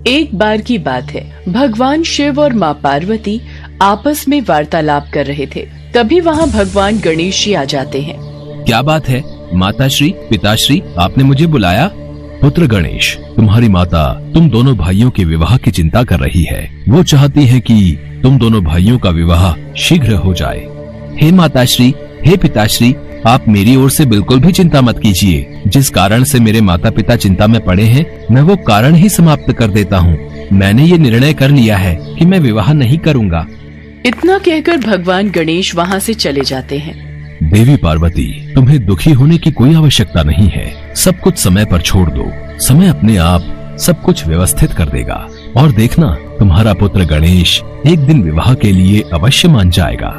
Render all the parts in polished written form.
एक बार की बात है, भगवान शिव और माँ पार्वती आपस में वार्तालाप कर रहे थे। तभी वहाँ भगवान गणेश जी आ जाते हैं। क्या बात है माताश्री, पिताश्री, आपने मुझे बुलाया? पुत्र गणेश, तुम्हारी माता तुम दोनों भाइयों के विवाह की चिंता कर रही है। वो चाहती है कि तुम दोनों भाइयों का विवाह शीघ्र हो जाए। हे माताश्री, हे पिताश्री, आप मेरी ओर से बिल्कुल भी चिंता मत कीजिए। जिस कारण से मेरे माता पिता चिंता में पड़े हैं, मैं वो कारण ही समाप्त कर देता हूँ। मैंने ये निर्णय कर लिया है कि मैं विवाह नहीं करूँगा। इतना कहकर भगवान गणेश वहाँ से चले जाते हैं। देवी पार्वती, तुम्हें दुखी होने की कोई आवश्यकता नहीं है। सब कुछ समय पर छोड़ दो। समय अपने आप सब कुछ व्यवस्थित कर देगा और देखना, तुम्हारा पुत्र गणेश एक दिन विवाह के लिए अवश्य मान जाएगा।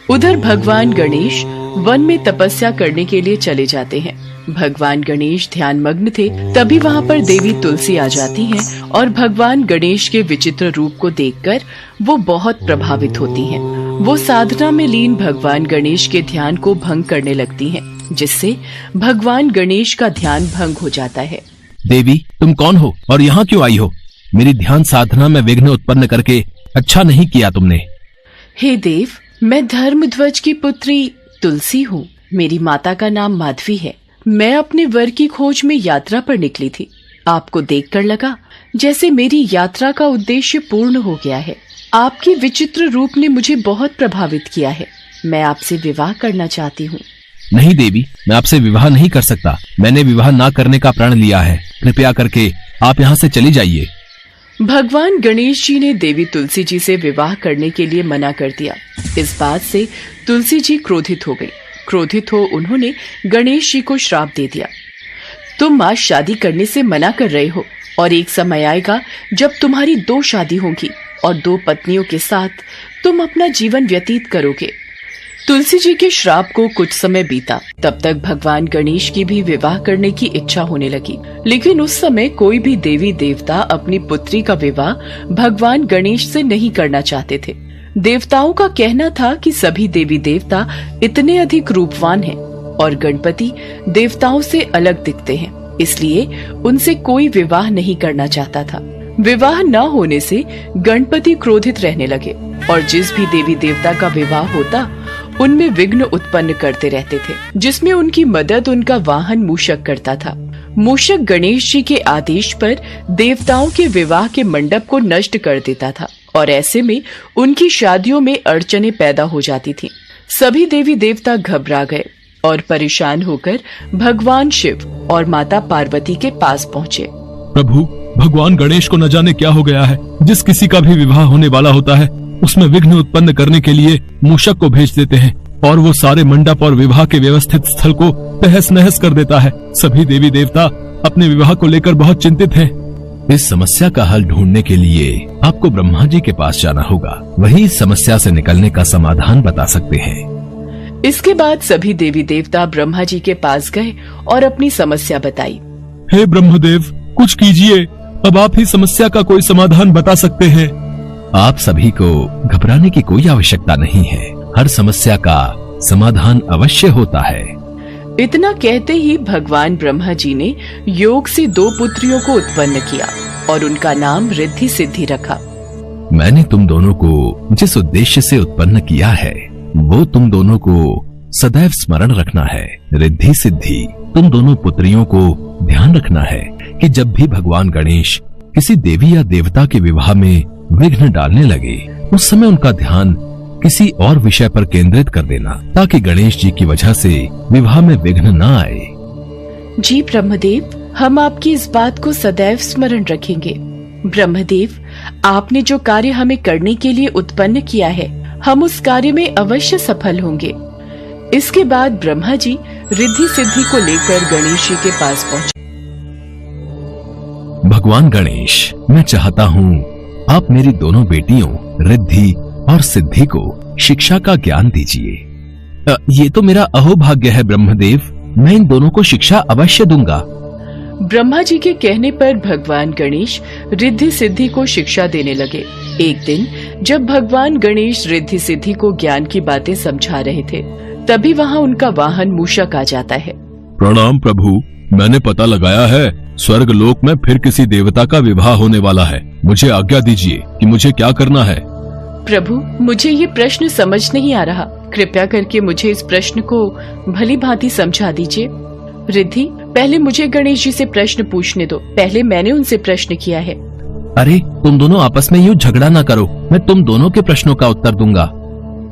उधर भगवान गणेश वन में तपस्या करने के लिए चले जाते हैं। भगवान गणेश ध्यान मग्न थे। तभी वहाँ पर देवी तुलसी आ जाती हैं और भगवान गणेश के विचित्र रूप को देखकर वो बहुत प्रभावित होती हैं। वो साधना में लीन भगवान गणेश के ध्यान को भंग करने लगती हैं, जिससे भगवान गणेश का ध्यान भंग हो जाता है। देवी, तुम कौन हो और यहाँ क्यों आई हो? मेरी ध्यान साधना में विघ्न उत्पन्न करके अच्छा नहीं किया तुमने। हे देव, मैं धर्मध्वज की पुत्री तुलसी हूँ। मेरी माता का नाम माधवी है। मैं अपने वर की खोज में यात्रा पर निकली थी। आपको देखकर लगा जैसे मेरी यात्रा का उद्देश्य पूर्ण हो गया है। आपके विचित्र रूप ने मुझे बहुत प्रभावित किया है। मैं आपसे विवाह करना चाहती हूँ। नहीं देवी, मैं आपसे विवाह नहीं कर सकता। मैंने विवाह ना करने का प्रण लिया है। कृपया करके आप यहाँ से चली जाइए। भगवान गणेश जी ने देवी तुलसी जी से विवाह करने के लिए मना कर दिया। इस बात से तुलसी जी क्रोधित हो गई। क्रोधित हो उन्होंने गणेश जी को श्राप दे दिया। तुम आज शादी करने से मना कर रहे हो और एक समय आएगा जब तुम्हारी 2 शादी होगी और 2 पत्नियों के साथ तुम अपना जीवन व्यतीत करोगे। तुलसी जी के श्राप को कुछ समय बीता। तब तक भगवान गणेश की भी विवाह करने की इच्छा होने लगी, लेकिन उस समय कोई भी देवी देवता अपनी पुत्री का विवाह भगवान गणेश से नहीं करना चाहते थे। देवताओं का कहना था कि सभी देवी देवता इतने अधिक रूपवान हैं और गणपति देवताओं से अलग दिखते हैं, इसलिए उनसे कोई विवाह नहीं करना चाहता था। विवाह न होने से गणपति क्रोधित रहने लगे और जिस भी देवी देवता का विवाह होता उनमें विघ्न उत्पन्न करते रहते थे, जिसमें उनकी मदद उनका वाहन मूषक करता था। मूषक गणेश जी के आदेश पर देवताओं के विवाह के मंडप को नष्ट कर देता था और ऐसे में उनकी शादियों में अड़चनें पैदा हो जाती थीं। सभी देवी देवता घबरा गए और परेशान होकर भगवान शिव और माता पार्वती के पास पहुँचे। प्रभु, भगवान गणेश को न जाने क्या हो गया है। जिस किसी का भी विवाह होने वाला होता है उसमें विघ्न उत्पन्न करने के लिए मूषक को भेज देते हैं और वो सारे मंडप और विवाह के व्यवस्थित स्थल को तहस नहस कर देता है। सभी देवी देवता अपने विवाह को लेकर बहुत चिंतित हैं। इस समस्या का हल ढूंढने के लिए आपको ब्रह्मा जी के पास जाना होगा। वही इस समस्या से निकलने का समाधान बता सकते हैं। इसके बाद सभी देवी देवता ब्रह्मा जी के पास गए और अपनी समस्या बताई। हे ब्रह्मदेव, कुछ कीजिए। अब आप ही समस्या का कोई समाधान बता सकते हैं। आप सभी को घबराने की कोई आवश्यकता नहीं है। हर समस्या का समाधान अवश्य होता है। इतना कहते ही भगवान ब्रह्मा जी ने योग से 2 पुत्रियों को उत्पन्न किया और उनका नाम रिद्धि सिद्धि रखा। मैंने तुम दोनों को जिस उद्देश्य से उत्पन्न किया है वो तुम दोनों को सदैव स्मरण रखना है। रिद्धि सिद्धि, तुम दोनों पुत्रियों को ध्यान रखना है कि जब भी भगवान गणेश किसी देवी या देवता के विवाह में विघ्न डालने लगे उस समय उनका ध्यान किसी और विषय पर केंद्रित कर देना, ताकि गणेश जी की वजह से विवाह में विघ्न न आए। जी ब्रह्मदेव, हम आपकी इस बात को सदैव स्मरण रखेंगे। ब्रह्मदेव, आपने जो कार्य हमें करने के लिए उत्पन्न किया है, हम उस कार्य में अवश्य सफल होंगे। इसके बाद ब्रह्मा जी रिद्धि सिद्धि को लेकर गणेश जी के पास पहुंचे। भगवान गणेश, मैं चाहता हूँ आप मेरी दोनों बेटियों रिद्धि और सिद्धि को शिक्षा का ज्ञान दीजिए। ये तो मेरा अहोभाग्य है ब्रह्मदेव, मैं इन दोनों को शिक्षा अवश्य दूंगा। ब्रह्मा जी के कहने पर भगवान गणेश रिद्धि सिद्धि को शिक्षा देने लगे। एक दिन जब भगवान गणेश रिद्धि सिद्धि को ज्ञान की बातें समझा रहे थे, तभी वहाँ उनका वाहन मूषक आ जाता है। प्रणाम प्रभु, मैंने पता लगाया है स्वर्ग लोक में फिर किसी देवता का विवाह होने वाला है। मुझे आज्ञा दीजिए कि मुझे क्या करना है। प्रभु, मुझे ये प्रश्न समझ नहीं आ रहा। कृपया करके मुझे इस प्रश्न को भली भांति समझा दीजिए। रिद्धि, पहले मुझे गणेश जी से प्रश्न पूछने दो। पहले मैंने उनसे प्रश्न किया है। अरे, तुम दोनों आपस में यूँ झगड़ा ना करो। मैं तुम दोनों के प्रश्नों का उत्तर दूंगा।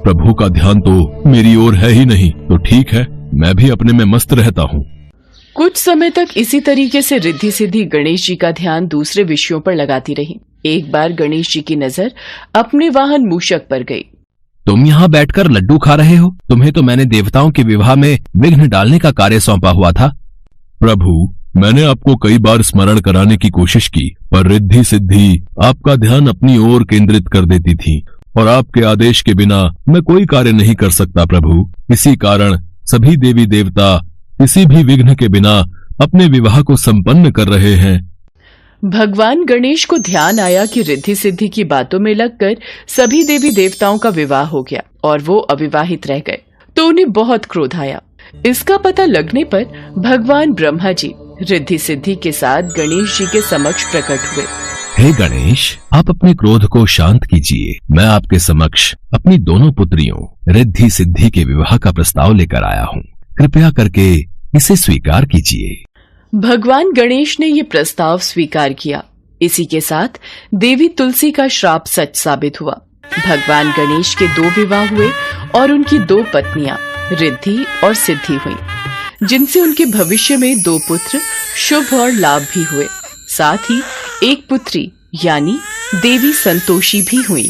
प्रभु का ध्यान तो मेरी ओर है ही नहीं, तो ठीक है, मैं भी अपने में मस्त रहता हूँ। कुछ समय तक इसी तरीके से रिद्धि सिद्धि गणेश जी का ध्यान दूसरे विषयों पर लगाती रही। एक बार गणेश जी की नजर अपने वाहन मूषक पर गई। तुम यहाँ बैठकर लड्डू खा रहे हो? तुम्हें तो मैंने देवताओं के विवाह में विघ्न डालने का कार्य सौंपा हुआ था। प्रभु, मैंने आपको कई बार स्मरण कराने की कोशिश की, पर रिद्धि सिद्धि आपका ध्यान अपनी ओर केंद्रित कर देती थी, और आपके आदेश के बिना मैं कोई कार्य नहीं कर सकता प्रभु। इसी कारण सभी देवी देवता किसी भी विघ्न के बिना अपने विवाह को संपन्न कर रहे हैं। भगवान गणेश को ध्यान आया कि रिद्धि सिद्धि की बातों में लगकर सभी देवी देवताओं का विवाह हो गया और वो अविवाहित रह गए, तो उन्हें बहुत क्रोध आया। इसका पता लगने पर भगवान ब्रह्मा जी रिद्धि सिद्धि के साथ गणेश जी के समक्ष प्रकट हुए। हे गणेश, आप अपने क्रोध को शांत कीजिए। मैं आपके समक्ष अपनी दोनों पुत्रियों रिद्धि सिद्धि के विवाह का प्रस्ताव लेकर आया हूँ। कृपया करके इसे स्वीकार कीजिए। भगवान गणेश ने ये प्रस्ताव स्वीकार किया। इसी के साथ देवी तुलसी का श्राप सच साबित हुआ। भगवान गणेश के 2 विवाह हुए और उनकी 2 पत्नियां रिद्धि और सिद्धि हुईं, जिनसे उनके भविष्य में 2 पुत्र शुभ और लाभ भी हुए। साथ ही एक पुत्री यानी देवी संतोषी भी हुई।